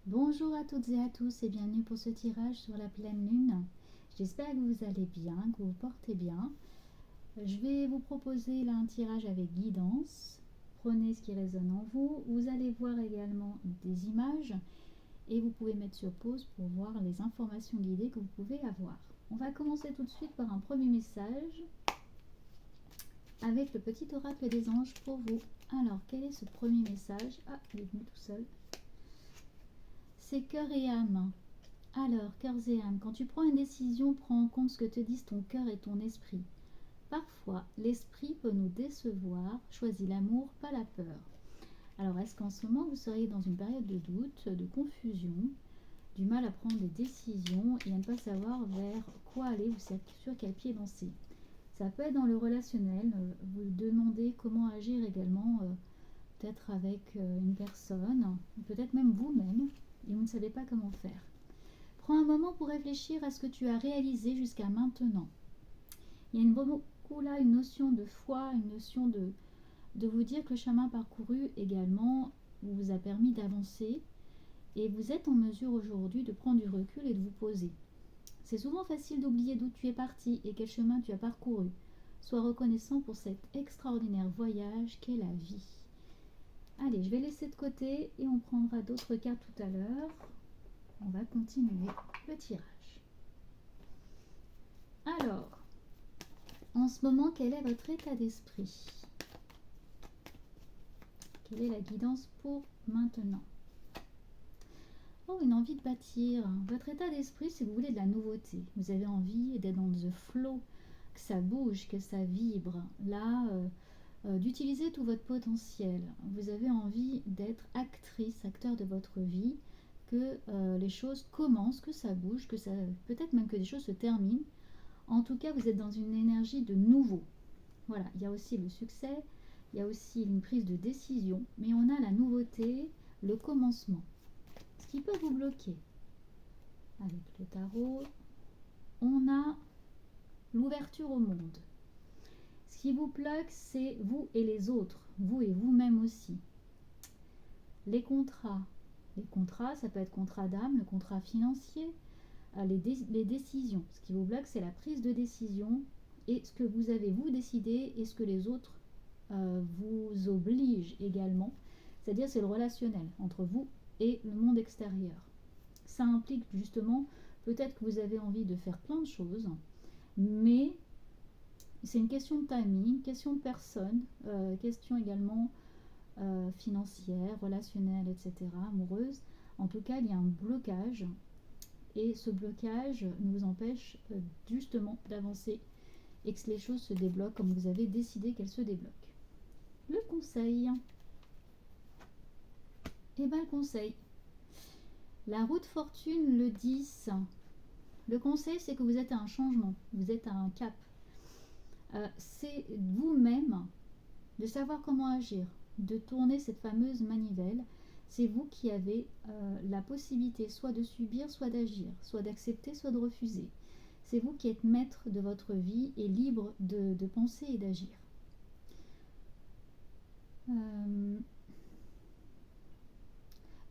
Bonjour à toutes et à tous et bienvenue pour ce tirage sur la pleine lune. J'espère que vous allez bien, que vous vous portez bien. Je vais vous proposer là un tirage avec guidance. Prenez ce qui résonne en vous. Vous allez voir également des images et vous pouvez mettre sur pause pour voir les informations guidées que vous pouvez avoir. On va commencer tout de suite par un premier message avec le petit oracle des anges pour vous. Alors, quel est ce premier message? Ah, il est venu tout seul. C'est cœur et âme. Alors, cœurs et âmes, quand tu prends une décision, prends en compte ce que te disent ton cœur et ton esprit. Parfois, l'esprit peut nous décevoir. Choisis l'amour, pas la peur. Alors, est-ce qu'en ce moment, vous seriez dans une période de doute, de confusion, du mal à prendre des décisions et à ne pas savoir vers quoi aller ou sur quel pied danser? Ça peut être dans le relationnel. Vous demandez comment agir également, peut-être avec une personne, peut-être même vous-même, et vous ne savez pas comment faire. Prends un moment pour réfléchir à ce que tu as réalisé jusqu'à maintenant. Il y a beaucoup là une notion de foi, une notion de vous dire que le chemin parcouru également vous a permis d'avancer et vous êtes en mesure aujourd'hui de prendre du recul et de vous poser. C'est souvent facile d'oublier d'où tu es parti et quel chemin tu as parcouru. Sois reconnaissant pour cet extraordinaire voyage qu'est la vie. Allez, je vais laisser de côté et on prendra d'autres cartes tout à l'heure. On va continuer le tirage. Alors, en ce moment, quel est votre état d'esprit? Quelle est la guidance pour maintenant? Oh, une envie de bâtir. Votre état d'esprit, c'est que vous voulez de la nouveauté. Vous avez envie d'être dans the flow, que ça bouge, que ça vibre. Là, d'utiliser tout votre potentiel. Vous avez envie d'être actrice, acteur de votre vie, que les choses commencent, que ça bouge, que ça, peut-être même que des choses se terminent. En tout cas, vous êtes dans une énergie de nouveau. Voilà, il y a aussi le succès, il y a aussi une prise de décision, mais on a la nouveauté, le commencement. Ce qui peut vous bloquer avec le tarot, on a l'ouverture au monde. Ce qui vous bloque, c'est vous et les autres, vous et vous-même aussi. Les contrats, ça peut être contrat d'âme, le contrat financier, les décisions. Ce qui vous bloque, c'est la prise de décision et ce que vous avez vous décidé et ce que les autres vous obligent également. C'est-à-dire c'est le relationnel entre vous et le monde extérieur. Ça implique justement peut-être que vous avez envie de faire plein de choses, mais c'est une question de timing, question de personne, question également financière, relationnelle, etc., amoureuse. En tout cas, il y a un blocage et ce blocage nous empêche justement d'avancer et que les choses se débloquent comme vous avez décidé qu'elles se débloquent. Le conseil. Eh bien, le conseil. La roue de fortune, le 10. Le conseil, c'est que vous êtes à un changement, vous êtes à un cap. C'est vous-même de savoir comment agir, de tourner cette fameuse manivelle. C'est vous qui avez la possibilité soit de subir, soit d'agir, soit d'accepter, soit de refuser. C'est vous qui êtes maître de votre vie et libre de penser et d'agir.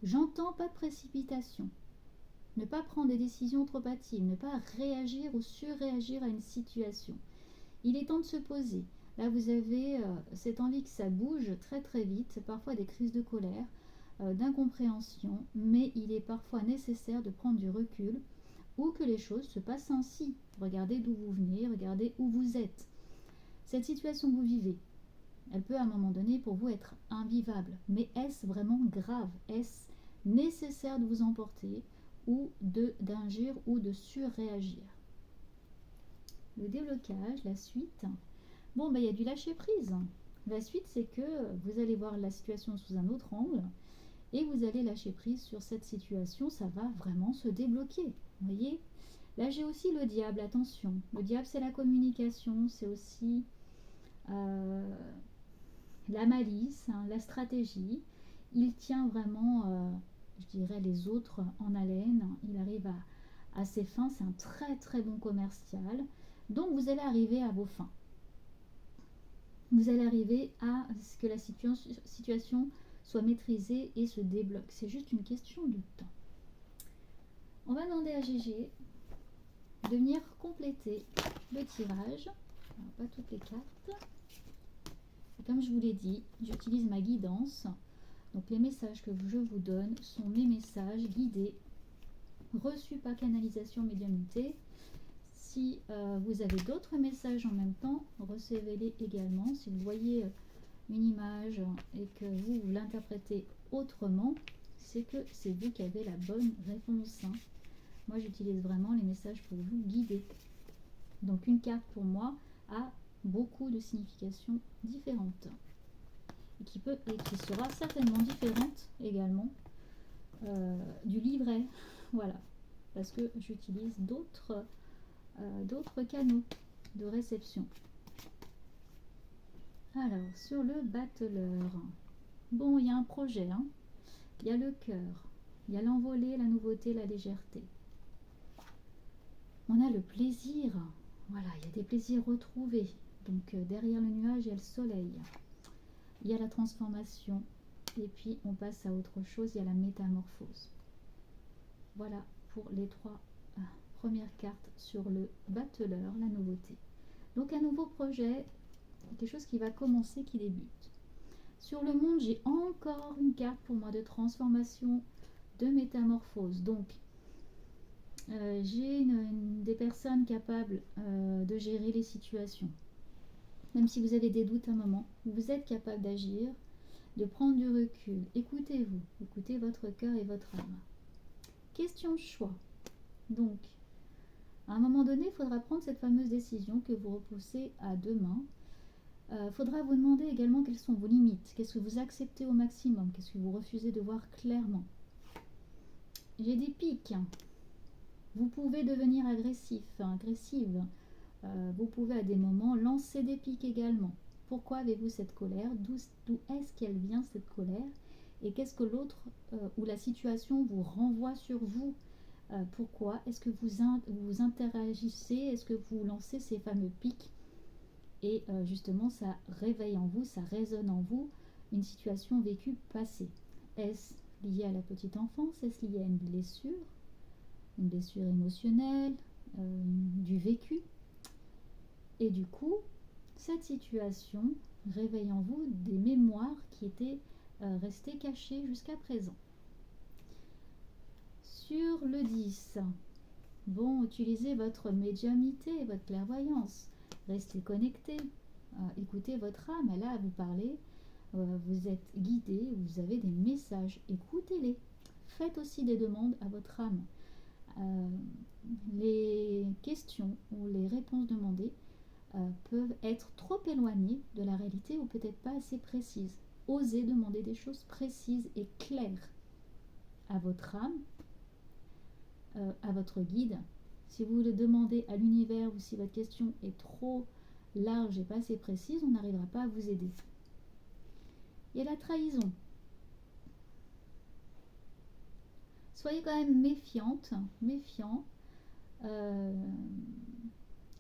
J'entends pas de précipitation. Ne pas prendre des décisions trop hâtives, ne pas réagir ou surréagir à une situation. Il est temps de se poser. Là, vous avez cette envie que ça bouge très très vite, parfois des crises de colère, d'incompréhension, mais il est parfois nécessaire de prendre du recul ou que les choses se passent ainsi. Regardez d'où vous venez, regardez où vous êtes. Cette situation que vous vivez, elle peut à un moment donné pour vous être invivable, mais est-ce vraiment grave? Est-ce nécessaire de vous emporter ou d'agir ou de surréagir? Le déblocage, la suite. Bon, il y a du lâcher prise. La suite, c'est que vous allez voir la situation sous un autre angle et vous allez lâcher prise sur cette situation. Ça va vraiment se débloquer. Vous voyez? Là, j'ai aussi le diable. Attention. Le diable, c'est la communication. C'est aussi la malice, hein, la stratégie. Il tient vraiment, je dirais, les autres en haleine. Il arrive à ses fins. C'est un très très bon commercial. Donc, vous allez arriver à vos fins. Vous allez arriver à ce que la situation soit maîtrisée et se débloque. C'est juste une question de temps. On va demander à Gégé de venir compléter le tirage. Alors, pas toutes les cartes. Et comme je vous l'ai dit, j'utilise ma guidance. Donc les messages que je vous donne sont mes messages guidés, reçus par canalisation médiumnité. Si vous avez d'autres messages en même temps, recevez-les également. Si vous voyez une image et que vous l'interprétez autrement, c'est que c'est vous qui avez la bonne réponse. Moi, j'utilise vraiment les messages pour vous guider. Donc une carte pour moi a beaucoup de significations différentes et qui sera certainement différente également du livret. Voilà, parce que j'utilise d'autres canaux de réception. Alors, sur le battleur, bon, il y a un projet, hein. Il y a le cœur, il y a l'envolée, la nouveauté, la légèreté. On a le plaisir, voilà, il y a des plaisirs retrouvés. Donc, derrière le nuage, il y a le soleil. Il y a la transformation. Et puis, on passe à autre chose, il y a la métamorphose. Voilà pour les trois premières cartes sur le battleur, la nouveauté. Donc, un nouveau projet, quelque chose qui va commencer, qui débute. Sur le monde, j'ai encore une carte pour moi de transformation, de métamorphose. Donc, j'ai des personnes capables de gérer les situations. Même si vous avez des doutes à un moment, vous êtes capable d'agir, de prendre du recul. Écoutez-vous, écoutez votre cœur et votre âme. Question de choix. Donc, à un moment donné, il faudra prendre cette fameuse décision que vous repoussez à demain. Il faudra vous demander également quelles sont vos limites. Qu'est-ce que vous acceptez au maximum? Qu'est-ce que vous refusez de voir clairement? J'ai des pics. Vous pouvez devenir agressif, agressive. Vous pouvez à des moments lancer des pics également. Pourquoi avez-vous cette colère? D'où est-ce qu'elle vient cette colère? Et qu'est-ce que l'autre ou la situation vous renvoie sur vous? Pourquoi est-ce que vous interagissez? Est-ce que vous lancez ces fameux pics? Et justement, ça réveille en vous, ça résonne en vous une situation vécue passée. Est-ce lié à la petite enfance? Est-ce lié à une blessure émotionnelle, du vécu? Et du coup, cette situation réveille en vous des mémoires qui étaient restées cachées jusqu'à présent. Sur le 10, bon, utilisez votre médiumnité, votre clairvoyance. Restez connecté, écoutez votre âme, elle a à vous parler, vous êtes guidé, vous avez des messages, écoutez-les. Faites aussi des demandes à votre âme. Les questions ou les réponses demandées peuvent être trop éloignées de la réalité ou peut-être pas assez précises. Osez demander des choses précises et claires à votre âme, à votre guide. Si vous le demandez à l'univers ou si votre question est trop large et pas assez précise, on n'arrivera pas à vous aider. Il y a la trahison. Soyez quand même méfiante, méfiant.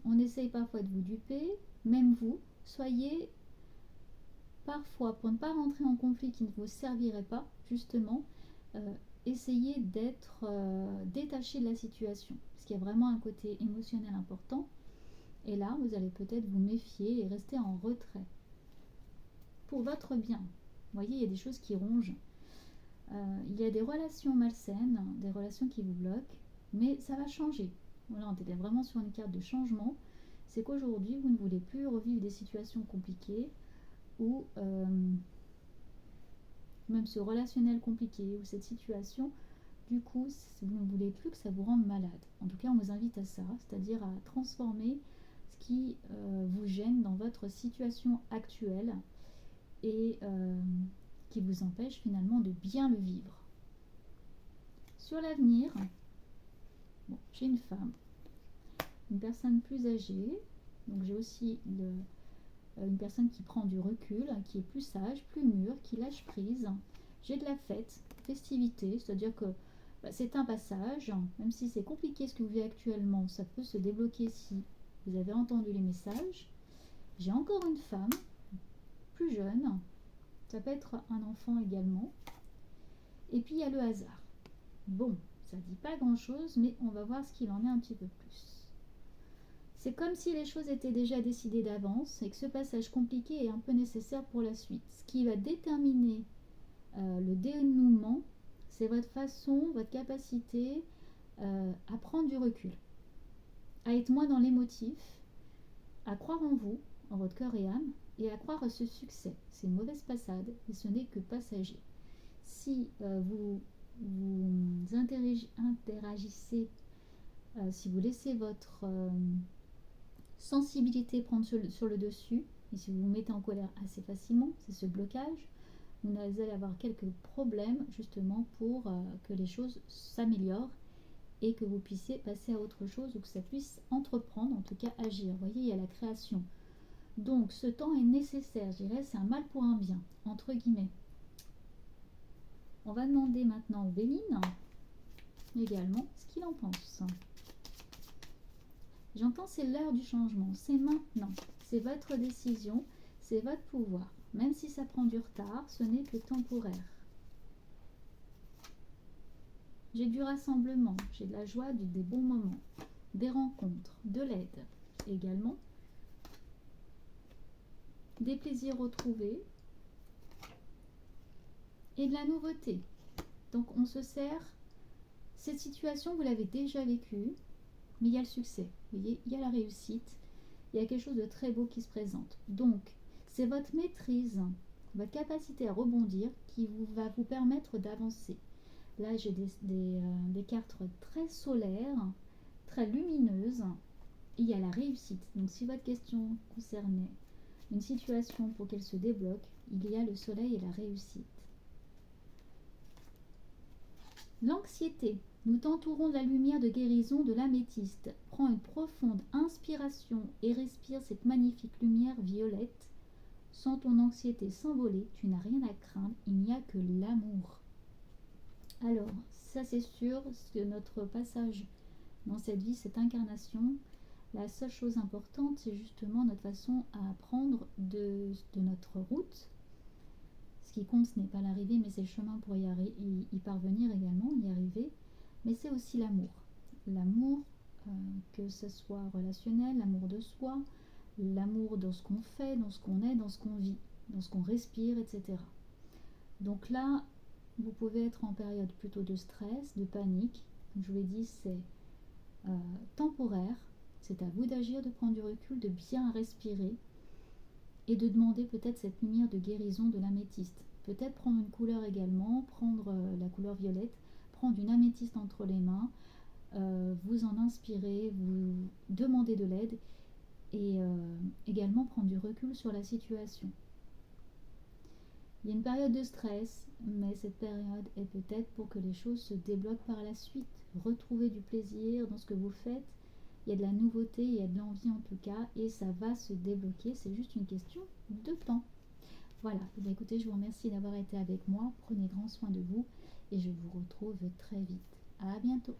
On essaye parfois de vous duper, même vous. Soyez parfois, pour ne pas rentrer en conflit qui ne vous servirait pas, justement, essayez d'être détaché de la situation. Parce qu'il y a vraiment un côté émotionnel important. Et là, vous allez peut-être vous méfier et rester en retrait. Pour votre bien. Vous voyez, il y a des choses qui rongent. Il y a des relations malsaines, des relations qui vous bloquent, mais ça va changer. Voilà, on était vraiment sur une carte de changement. C'est qu'aujourd'hui, vous ne voulez plus revivre des situations compliquées ou même ce relationnel compliqué ou cette situation, du coup, vous ne voulez plus que ça vous rende malade. En tout cas, on vous invite à ça, c'est-à-dire à transformer ce qui vous gêne dans votre situation actuelle et qui vous empêche finalement de bien le vivre. Sur l'avenir, bon, j'ai une femme, une personne plus âgée, donc j'ai aussi une personne qui prend du recul, qui est plus sage, plus mûre, qui lâche prise. J'ai de la fête, festivité, c'est-à-dire que c'est un passage, même si c'est compliqué ce que vous vivez actuellement, ça peut se débloquer si vous avez entendu les messages. J'ai encore une femme, plus jeune, ça peut être un enfant également. Et puis il y a le hasard. Bon, Ça dit pas grand-chose, mais on va voir ce qu'il en est un petit peu plus. C'est comme si les choses étaient déjà décidées d'avance et que ce passage compliqué est un peu nécessaire pour la suite. Ce qui va déterminer le dénouement, c'est votre façon, votre capacité à prendre du recul, à être moins dans l'émotif, à croire en vous, en votre cœur et âme, et à croire à ce succès. C'est une mauvaise passade, et ce n'est que passager. Si vous interagissez, si vous laissez votre sensibilité prendre sur le dessus, et si vous vous mettez en colère assez facilement, c'est ce blocage, vous allez avoir quelques problèmes justement pour que les choses s'améliorent et que vous puissiez passer à autre chose ou que ça puisse entreprendre, en tout cas agir. Vous voyez, il y a la création. Donc ce temps est nécessaire, je dirais, c'est un mal pour un bien, entre guillemets. On va demander maintenant au Béline également ce qu'il en pense. J'entends, c'est l'heure du changement, c'est maintenant, c'est votre décision, c'est votre pouvoir. Même si ça prend du retard, ce n'est que temporaire. J'ai du rassemblement, j'ai de la joie, des bons moments, des rencontres, de l'aide également, des plaisirs retrouvés et de la nouveauté. Donc on se sert, cette situation vous l'avez déjà vécue, mais il y a le succès, vous voyez, il y a la réussite, il y a quelque chose de très beau qui se présente. Donc c'est votre maîtrise, votre capacité à rebondir qui va vous permettre d'avancer. Là, j'ai des cartes très solaires, très lumineuses. Et il y a la réussite. Donc, si votre question concernait une situation pour qu'elle se débloque, il y a le soleil et la réussite. L'anxiété. Nous t'entourons de la lumière de guérison de l'améthyste. Prends une profonde inspiration et respire cette magnifique lumière violette. Sens ton anxiété s'envoler. Tu n'as rien à craindre. Il n'y a que l'amour. Alors, ça c'est sûr, que notre passage dans cette vie, cette incarnation, la seule chose importante, c'est justement notre façon à apprendre de notre route. Ce qui compte, ce n'est pas l'arrivée, mais c'est le chemin pour y parvenir également, y arriver. Mais c'est aussi l'amour. L'amour, que ce soit relationnel, l'amour de soi, l'amour dans ce qu'on fait, dans ce qu'on est, dans ce qu'on vit, dans ce qu'on respire, etc. Donc là, vous pouvez être en période plutôt de stress, de panique. Comme je vous l'ai dit, c'est temporaire. C'est à vous d'agir, de prendre du recul, de bien respirer et de demander peut-être cette lumière de guérison de l'améthyste. Peut-être prendre une couleur également, prendre la couleur violette, prendre une améthyste entre les mains, vous en inspirer, vous demander de l'aide et également prendre du recul sur la situation. Il y a une période de stress, mais cette période est peut-être pour que les choses se débloquent par la suite. Retrouvez du plaisir dans ce que vous faites. Il y a de la nouveauté, il y a de l'envie en tout cas, et ça va se débloquer. C'est juste une question de temps. Voilà, et bien écoutez, je vous remercie d'avoir été avec moi. Prenez grand soin de vous et je vous retrouve très vite. À bientôt.